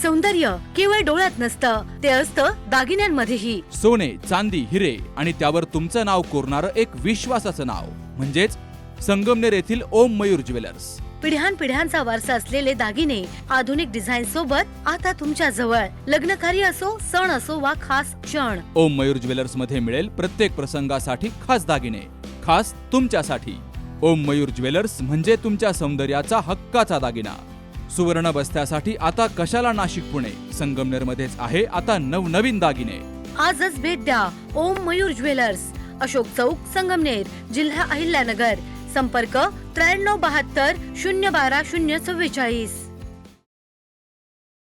सौंदर्य केवळ डोळ्यात नसतं, ते असतं दागिन्यांमध्येही. सोने, चांदी, हिरे आणि त्यावर तुमचं नाव कोरणारं एक विश्वासाचं नाव म्हणजेच संगमनेर येथील ओम मयूर ज्वेलर्स. पिढ्यानपिढ्यांचा वारसा असलेले दागिने आधुनिक डिझाईन सोबत आता तुमच्या जवळ. लग्नकार्य असो, सण असो वा खास क्षण, ओम मयूर ज्वेलर्स मध्ये मिळेल प्रत्येक प्रसंगासाठी खास दागिने, खास तुमच्यासाठी. ओम मयूर ज्वेलर्स म्हणजे तुमच्या सौंदर्याचा हक्काचा दागिना. सुवर्ण बस्त्यासाठी आता कशाला नाशिक पुणे, संगमनेर मध्येच आहे आता नवनवीन दागिने. आजच भेट द्या ओम मयूर ज्वेलर्स, अशोक चौक, संगमनेर, जिल्हा अहिल्यानगर. संपर्क 9372 012 044.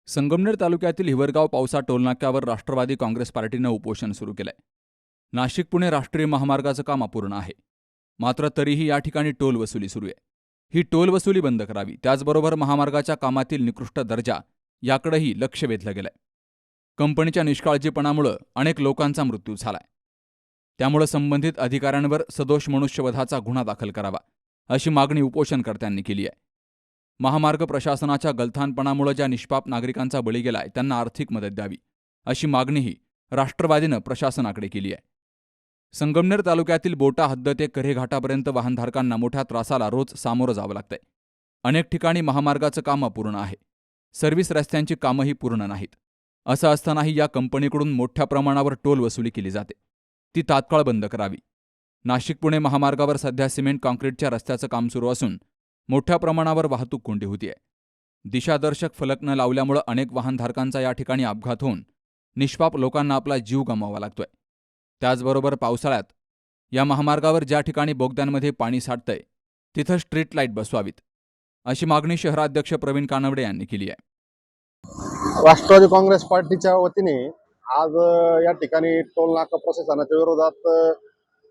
संगमनेर तालुक्यातील हिवरगाव पावसा टोलनाक्यावर राष्ट्रवादी काँग्रेस पार्टीनं उपोषण सुरू केलंय. नाशिक पुणे राष्ट्रीय महामार्गाचं काम अपूर्ण आहे, मात्र तरीही या ठिकाणी टोल वसुली सुरू आहे. ही टोल वसुली बंद करावी, त्याचबरोबर महामार्गाच्या कामातील निकृष्ट दर्जा याकडेही लक्ष वेधलं गेलंय. कंपनीच्या निष्काळजीपणामुळे अनेक लोकांचा मृत्यू झालाय. त्यामुळे संबंधित अधिकाऱ्यांवर सदोष मनुष्यवधाचा गुन्हा दाखल करावा, अशी मागणी उपोषणकर्त्यांनी केली आहे. महामार्ग प्रशासनाच्या गलथानपणामुळे ज्या निष्पाप नागरिकांचा बळी गेलाय त्यांना आर्थिक मदत द्यावी, अशी मागणीही राष्ट्रवादीनं प्रशासनाकडे केली आहे. संगमनेर तालुक्यातील बोटा हद्द ते कऱ्हे घाटापर्यंत वाहनधारकांना मोठ्या त्रासाला रोज सामोरं जावं लागतंय. अनेक ठिकाणी महामार्गाचं काम अपूर्ण आहे, सर्व्हिस रस्त्यांची कामंही पूर्ण नाहीत. असं असतानाही या कंपनीकडून मोठ्या प्रमाणावर टोल वसुली केली जाते, ती तात्काळ बंद करावी. नाशिक पुणे महामार्गावर सध्या सिमेंट काँक्रीटच्या रस्त्याचं काम सुरू असून मोठ्या प्रमाणावर वाहतूक कोंडी होतीये. दिशादर्शक फलक न लावल्यामुळे अनेक वाहनधारकांचा या ठिकाणी अपघात होऊन निष्पाप लोकांना आपला जीव गमवावा लागतोय. त्याचबरोबर पावसाळ्यात या महामार्गावर ज्या ठिकाणी बोगद्यांमध्ये पाणी साठतंय तिथं स्ट्रीट लाईट बसवावीत, अशी मागणी शहराध्यक्ष प्रवीण कानवडे यांनी केली आहे. राष्ट्रवादी काँग्रेस पार्टीच्या वतीने आज या ठिकाणी टोल नाका प्रशासनाच्या विरोधात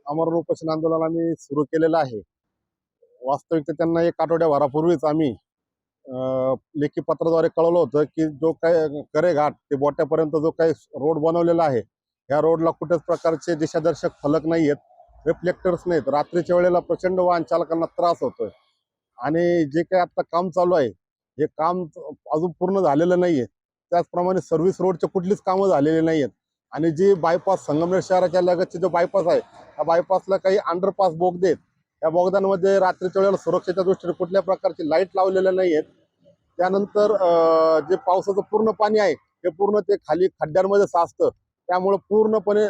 आमरण उपोषण आंदोलन आम्ही सुरू केलेलं आहे. वास्तविक त्यांना एक आठवड्याभरापूर्वीच आम्ही लेखी पत्राद्वारे कळवलं होतं की जो काही कऱ्हे घाट ते बोट्यापर्यंत जो काही रोड बनवलेला आहे, या रोडला कुठल्याच प्रकारचे दिशादर्शक फलक नाही आहेत, रिफ्लेक्टर्स नाहीत. रात्रीच्या वेळेला प्रचंड वाहन चालकांना त्रास होतोय आणि जे काही आता काम चालू आहे हे काम अजून पूर्ण झालेलं नाही आहे. त्याचप्रमाणे सर्व्हिस रोडचे कुठलीच कामं झालेली नाही आहेत आणि जी बायपास संगमनेर शहराच्या लगतचे जो बायपास आहे त्या बायपासला काही अंडरपास बोगदे आहेत. या बोगद्यांमध्ये रात्रीच्या वेळेला सुरक्षेच्या दृष्टीने कुठल्या प्रकारची लाईट लावलेल्या नाही आहेत. त्यानंतर जे पावसाचं पूर्ण पाणी आहे हे पूर्ण ते खाली खड्ड्यांमध्ये साचतं, त्यामुळे पूर्णपणे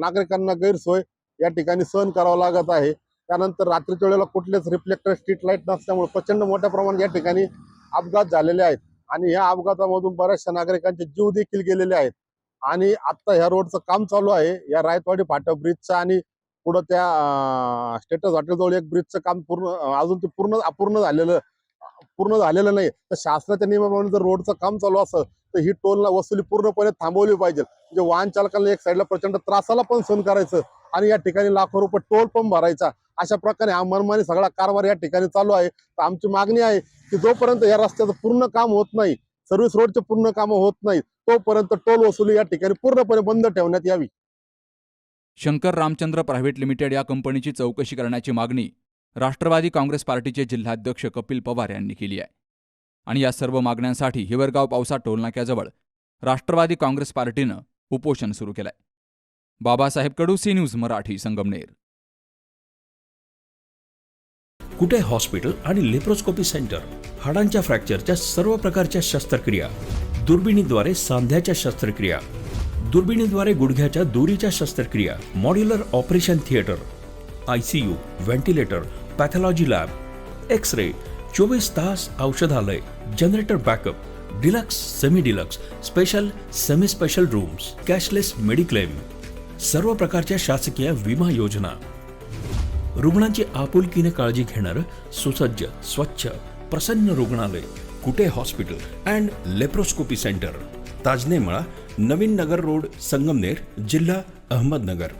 नागरिकांना गैरसोय या ठिकाणी सहन करावं लागत आहे. त्यानंतर रात्रीच्या वेळेला कुठलेच रिफ्लेक्टर स्ट्रीट लाईट नसल्यामुळे प्रचंड मोठ्या प्रमाणात या ठिकाणी अपघात झालेले आहेत आणि या अपघातामधून बऱ्याचशा नागरिकांचे जीव देखील गेलेले आहेत. आणि आता ह्या रोडचं काम चालू आहे, या रायतवाडी फाटा ब्रिजचं आणि पुढं त्या स्टेटस हॉटेलजवळ एक ब्रिजचं काम अजून ते पूर्ण झालेलं नाही. तर शासनाच्या नियमाप्रमाणे जर रोडचं काम चालू असं तर ही टोल वसुली पूर्णपणे थांबवली पाहिजे. म्हणजे वाहन चालकांना एक साईडला प्रचंड त्रासाला पण सहन करायचं आणि या ठिकाणी लाखो रुपये टोल पण भरायचा, अशा प्रकारे हा मनमानी सगळा कारभार या ठिकाणी चालू आहे. तर आमची मागणी आहे की जोपर्यंत या रस्त्याचं पूर्ण काम होत नाही, सर्व्हिस रोडचे पूर्ण कामं होत नाही, तोपर्यंत टोल वसुली या ठिकाणी पूर्णपणे बंद ठेवण्यात यावी. शंकर रामचंद्र प्रायव्हेट लिमिटेड या कंपनीची चौकशी करण्याची मागणी राष्ट्रवादी काँग्रेस पार्टीचे जिल्हाध्यक्ष कपिल पवार यांनी केली आहे. आणि या सर्व मागण्यांसाठी हिवरगाव पावसा टोलनाक्याजवळ राष्ट्रवादी काँग्रेस पार्टीनं उपोषण सुरू केलंय. बाबासाहेब कडू, सी न्यूज मराठी, संगमनेर. कुठे हॉस्पिटल आणि लेप्रोस्कोपी सेंटर, हाडांच्या फ्रॅक्चरच्या सर्व प्रकारच्या शस्त्रक्रिया, दुर्बिणीद्वारे सांध्याच्या शस्त्रक्रिया, दुर्बिणीद्वारे गुडघ्याच्या दोरीच्या शस्त्रक्रिया, modular operation theatre, ICU, ventilator, pathology lab, x-ray, 24 तास औषधालय, generator backup, deluxe, semi deluxe, special, semi special rooms, cashless mediclaim, सर्व प्रकारच्या शासकीय विमा योजना, रुग्णांची आपुलकीने काळजी घेणारं सुसज्ज, स्वच्छ, प्रसन्न रुग्णालय, Kute hospital and laparoscopy centre, Tajne मळा, नवीन नगर रोड, संगमनेर, जिल्हा अहमदनगर.